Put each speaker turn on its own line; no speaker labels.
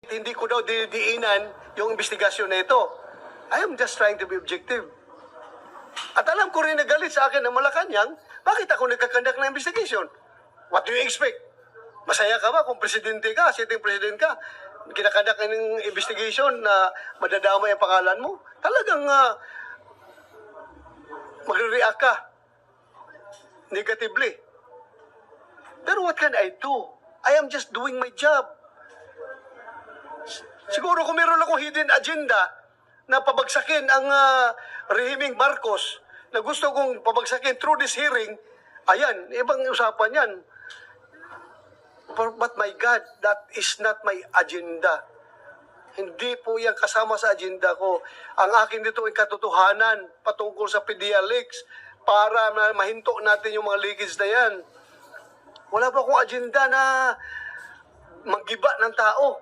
hindi ko daw didiinan yung investigasyon na ito. I am just trying to be objective. At alam ko rin na galit sa akin ng Malacanang, bakit ako nagkakandak ng investigation? What do you expect? Masaya ka ba kung presidente ka, sitting president ka, kinakandak ng investigation na madadama yung pangalan mo? Talagang magre-react ka negatively. Pero what can I do? I am just doing my job. Siguro kung meron akong hidden agenda na pabagsakin ang rehimeng Marcos, na gusto kong pabagsakin through this hearing, ayan, ibang usapan yan. But my God, that is not my agenda. Hindi po yan kasama sa agenda ko. Ang akin dito ay katotohanan patungkol sa PDLX para mahinto natin yung mga leakage na yan. Wala pa akong agenda na maggiba ng tao.